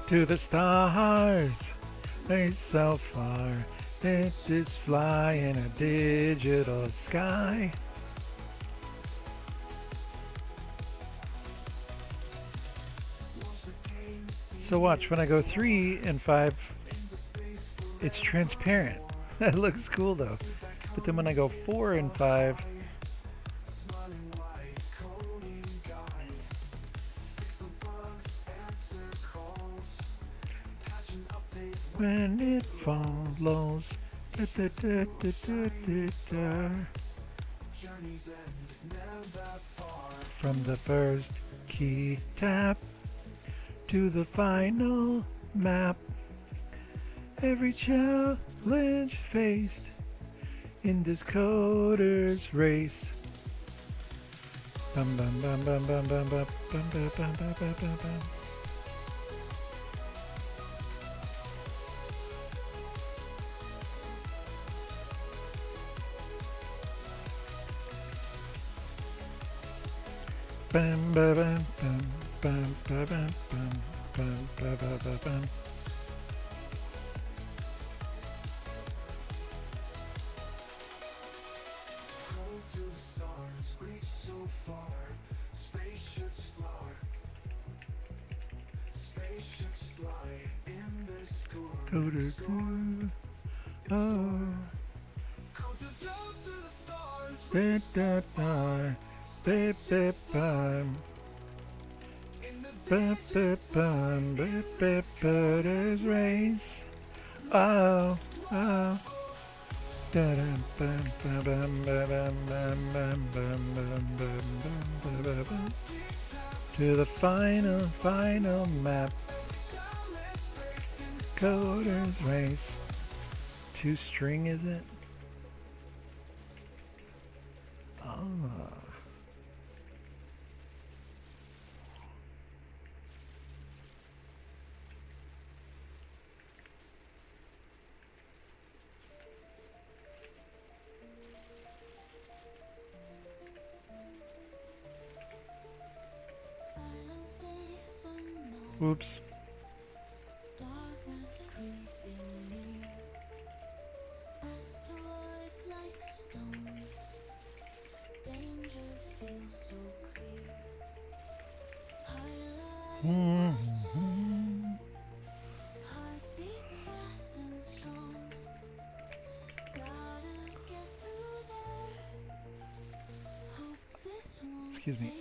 To the stars, they're so far. They just fly in a digital sky. So watch, when I go 3 and 5, it's transparent. That looks cool though. But then when I go 4 and 5, when it follows, da, da, da, da, da, da, da. From the first key tap to the final map, every challenge faced in this coder's race. Bum bum bum bum bum bum bum bum bum bum bum bum bum bum. Bum bum bum bum bum bum bum bum bum bum bum. Oh. Bit that bar, bit bum, bit race. Oh, oh. To the final map. Coder's race. 2-string, is it? Ah. Whoops. Excuse me.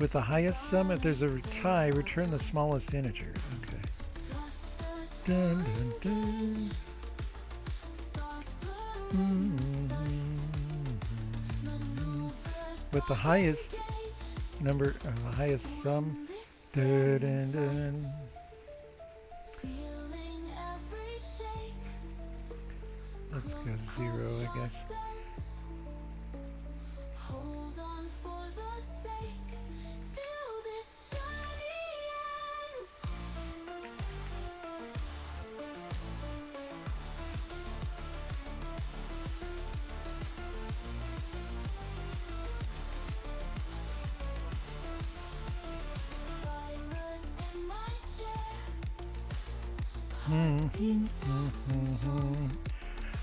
With the highest sum, if there's a tie, return the smallest integer. Okay. Dun, dun, dun. With the highest number, the highest sum. Dun, dun, dun. Let's go 0, I guess.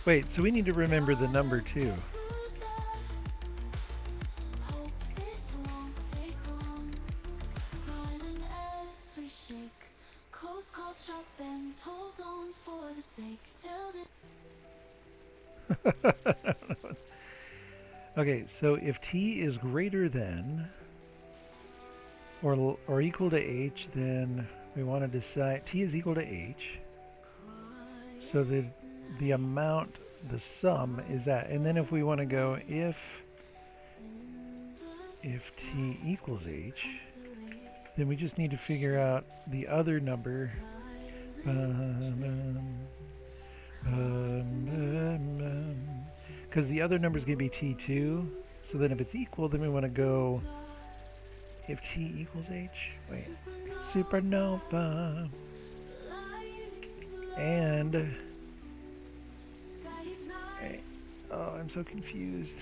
Wait, so we need to remember the number too. Okay, so if t is greater than or equal to h, then we want to decide t is equal to h. So the amount, the sum is that. And then if we want to go if t equals h, then we just need to figure out the other number. Because the other number is going to be t2. So then if it's equal, then we want to go if t equals h. Wait. Supernova. And... Wait. Oh, I'm so confused.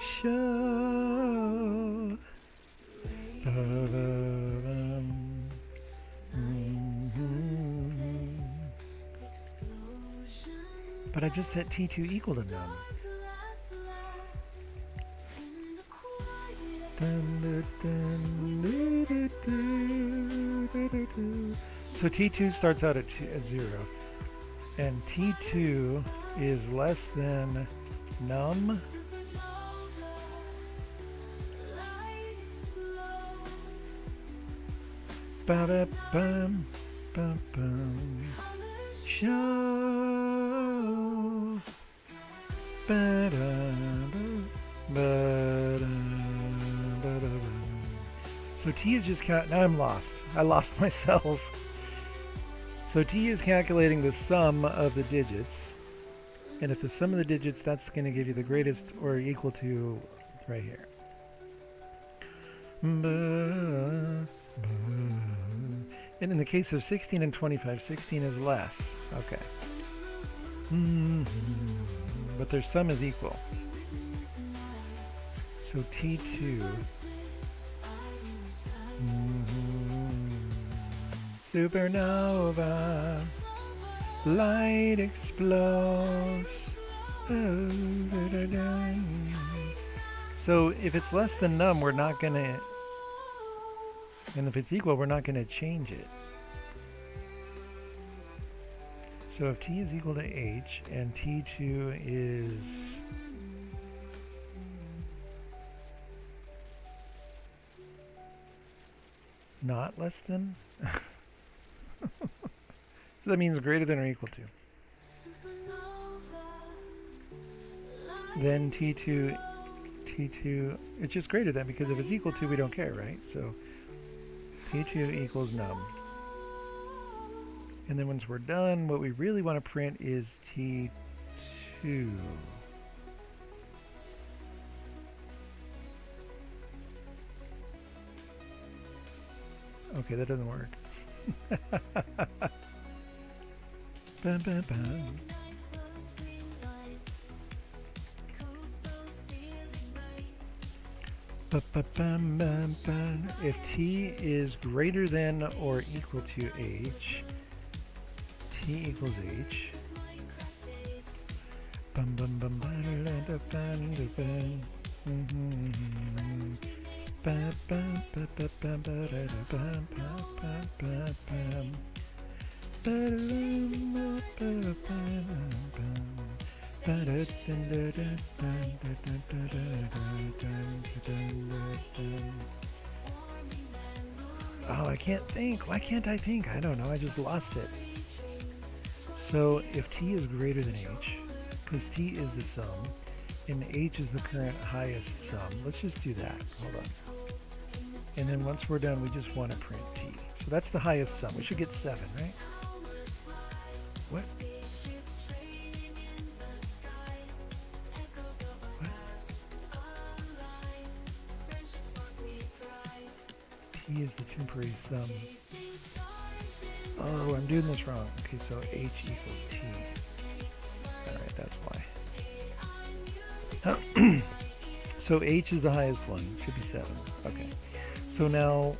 Show. But I just set t2 equal to none. So t2 starts out at 0. And t2 is less than num. Ba-da-bum, bum-bum. Show. Ba-da-bum, ba-da-ba-da-bum. So t is just now I'm lost. I lost myself. So t is calculating the sum of the digits. And if the sum of the digits, that's going to give you the greatest or equal to right here. And in the case of 16 and 25, 16 is less. Okay. But their sum is equal. So T2. Supernova. Light explodes. So if it's less than num, we're not going to... And if it's equal, we're not going to change it. So if t is equal to h and t2 is not less than, so that means greater than or equal to. Then t2, it's just greater than, because if it's equal to, we don't care, right? So t2 equals num. And then once we're done, what we really want to print is t2. Okay, that doesn't work. Bum, bum, bum. If t is greater than or equal to h, t equals h. Oh, I can't think. Why can't I think? I don't know. I just lost it. So if t is greater than h, because t is the sum, and h is the current highest sum, let's just do that. Hold on. And then once we're done, we just want to print t. So that's the highest sum. We should get 7, right? What? T is the temporary sum. Oh, I'm doing this wrong. Okay, so h equals t. Alright, that's why. So h is the highest one. Should be 7. Okay. So now,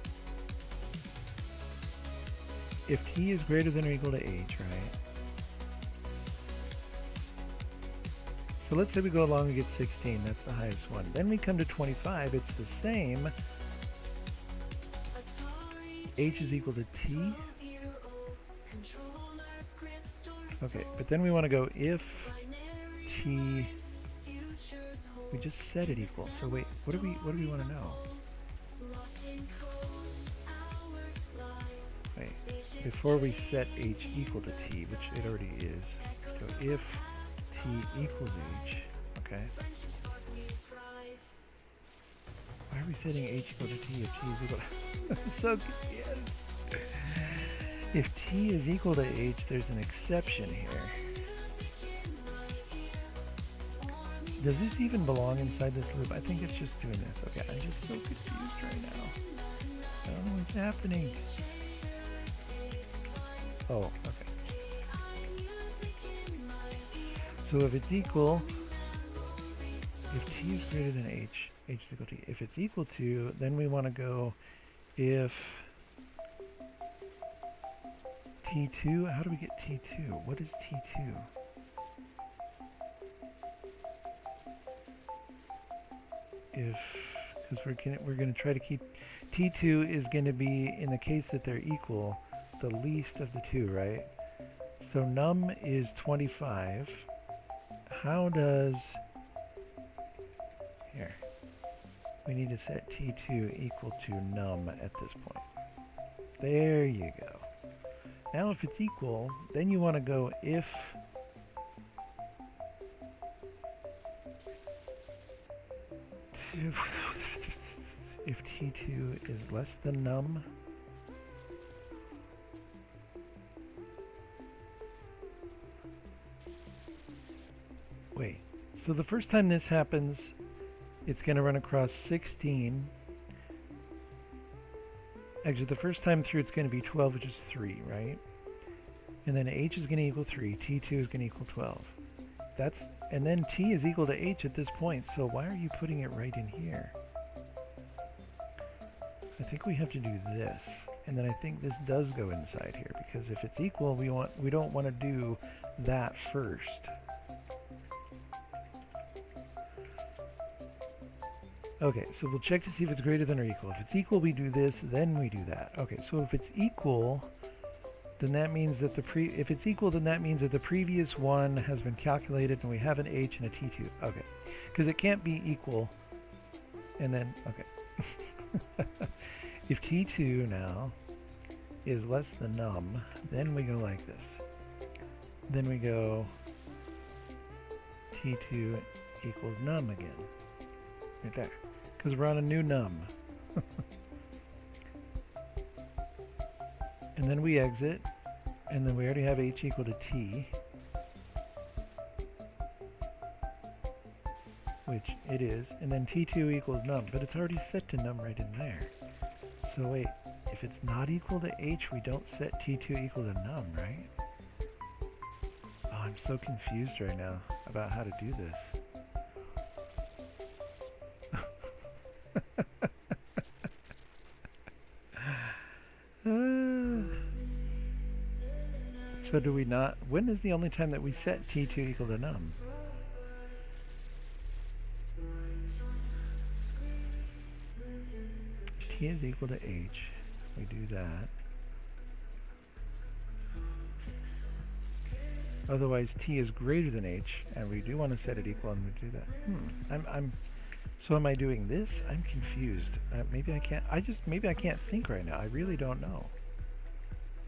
if t is greater than or equal to h, right? So let's say we go along and get 16. That's the highest one. Then we come to 25. It's the same. H is equal to t. Okay, but then we want to go if t. We just set it equal. So wait, what do we want to know? Wait, before we set h equal to t, which it already is. Let's go if t equals h. Okay. Why are we setting h equal to t if t is equal to... So confused. If t is equal to h, there's an exception here. Does this even belong inside this loop? I think it's just doing this. Okay, I'm just so confused right now. I don't know what's happening. Oh, okay. So if it's equal, if t is greater than h is equal to t. If it's equal to, then we want to go if t2, how do we get t2? What is t2? If, because we're gonna try to keep, t2 is going to be, in the case that they're equal, the least of the two, right? So num is 25. How does, here, we need to set t2 equal to num at this point. There you go. Now if it's equal, then you want to go if if t2 is less than num, wait, so the first time this happens, it's going to run across 16. Actually, the first time through, it's going to be 12, which is 3, right? And then h is going to equal 3, t2 is going to equal 12. That's, and then t is equal to h at this point, so why are you putting it right in here? I think we have to do this, and then I think this does go inside here, because if it's equal, we don't want to do that first. Okay, so we'll check to see if it's greater than or equal. If it's equal, we do this, then we do that. Okay, so if it's equal, then that means that if it's equal, then that means that the previous one has been calculated and we have an h and a t2. Okay, because it can't be equal, and then, okay. If t2 now is less than num, then we go like this. Then we go t2 equals num again. Right there. Because we're on a new num. And then we exit, and then we already have h equal to t, which it is, and then t2 equals num, but it's already set to num right in there. So wait, if it's not equal to h, we don't set t2 equal to num, right? Oh, I'm so confused right now about how to do this. So do we not, when is the only time that we set t2 equal to num? T is equal to h, we do that. Otherwise t is greater than h, and we do want to set it equal, and we do that. So am I doing this? I'm confused. Maybe I can't think right now. I really don't know.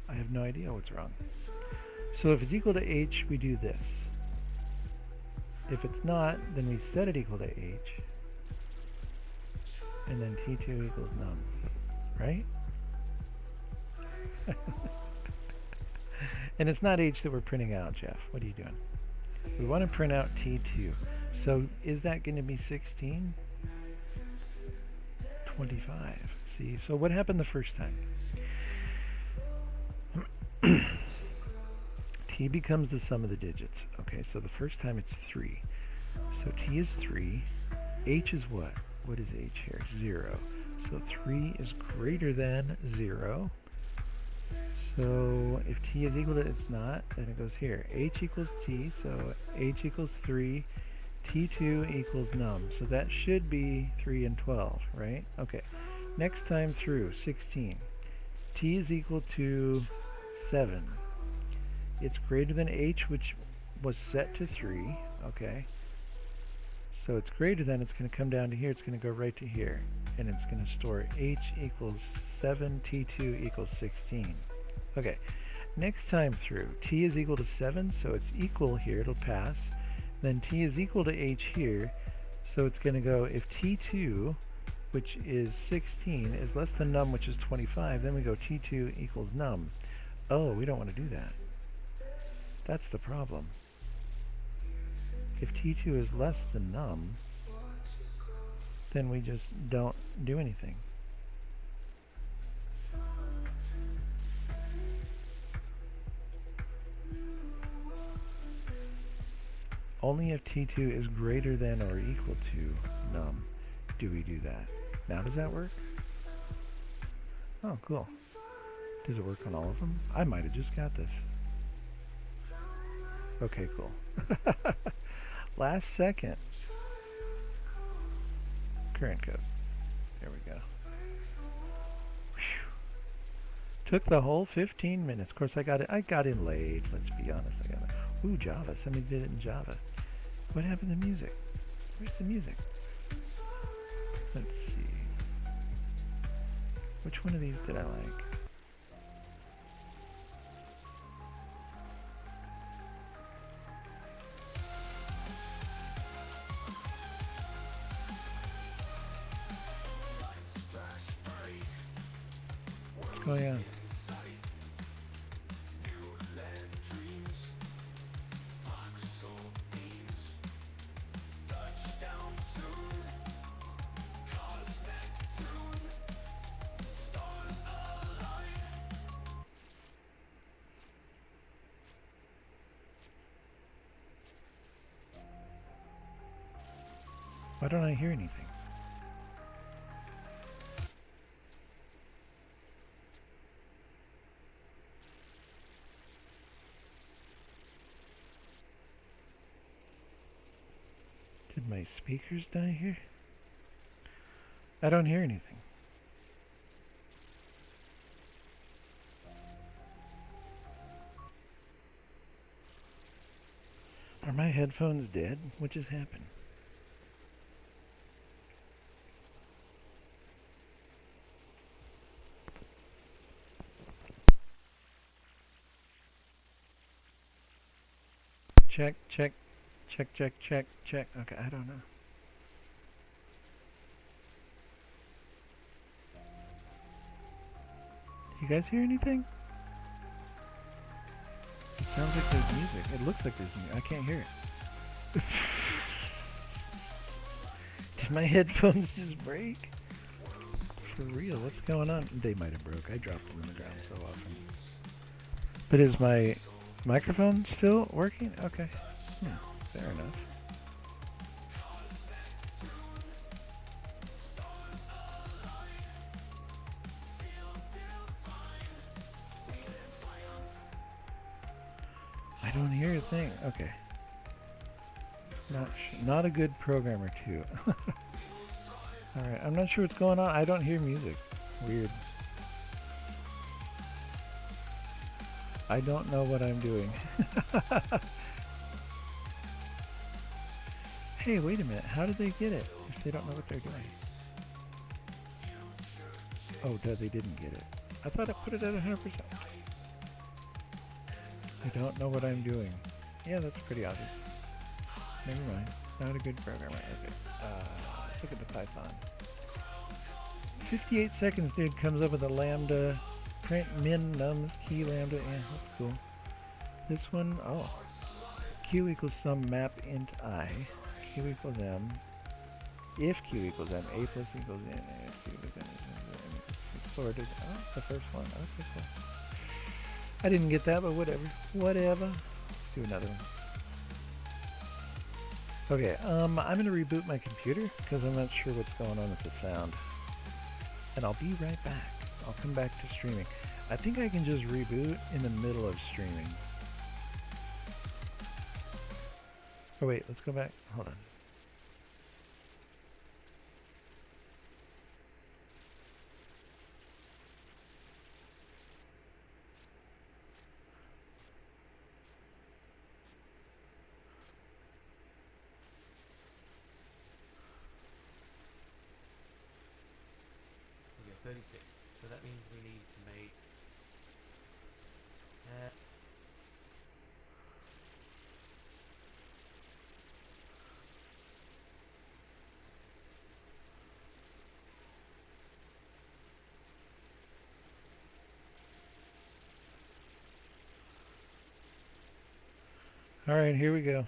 I have no idea what's wrong. So if it's equal to h, we do this. If it's not, then we set it equal to h, and then t2 equals num, right? And it's not h that we're printing out, Jeff. What are you doing? We want to print out t2. So is that going to be 16? 25. See, so what happened the first time? T becomes the sum of the digits. Okay, so the first time it's 3. So t is 3. H is what? What is h here? 0. So 3 is greater than 0. So if t is equal to, it's not, then it goes here. H equals t, so h equals 3. t2 equals num. So that should be 3 and 12, right? Okay. Next time through, 16. T is equal to 7. It's greater than h, which was set to 3, okay? So it's greater than, it's going to come down to here, it's going to go right to here, and it's going to store h equals 7, t2 equals 16. Okay, next time through, t is equal to 7, so it's equal here, it'll pass. Then t is equal to h here, so it's going to go, if t2, which is 16, is less than num, which is 25, then we go t2 equals num. Oh, we don't want to do that. That's the problem. If T2 is less than num, then we just don't do anything. Only if T2 is greater than or equal to num do we do that. Now does that work? Oh, cool. Does it work on all of them? I might have just got this. Okay, cool. Last second. Current code. There we go. Whew. Took the whole 15 minutes. Of course, I got in late. Let's be honest. Ooh, Java. Somebody did it in Java. What happened to music? Where's the music? Let's see. Which one of these did I like? What's going on? Why don't I hear anything? Did my speakers die here? I don't hear anything. Are my headphones dead? What just happened? Check, check, check, check, check, check. Okay, I don't know. You guys hear anything? It sounds like there's music. It looks like there's music. I can't hear it. Did my headphones just break? For real, what's going on? They might have broke. I dropped them on the ground so often. But is my microphone still working? Okay. Fair enough. I don't hear a thing. Okay. Not a good programmer too. Alright, I'm not sure what's going on. I don't hear music. Weird. I don't know what I'm doing. Hey, wait a minute. How did they get it if they don't know what they're doing? Oh, they didn't get it. I thought I put it at 100%. I don't know what I'm doing. Yeah, that's pretty obvious. Never mind. Not a good programmer. Okay. Let's look at the Python. 58 seconds, dude. Comes up with a lambda. Print min num key lambda. Yeah, that's cool. This one, oh. Q equals some map int I. Q equals m. If Q equals m, a plus equals n. If Q equals n, it's sorted. Oh, the first one. Okay, cool. I didn't get that, but whatever. Whatever. Let's do another one. Okay, I'm going to reboot my computer because I'm not sure what's going on with the sound. And I'll be right back. I'll come back to streaming. I think I can just reboot in the middle of streaming. Oh wait, let's go back. Hold on. We go 36. So that means we need to make All right, here we go.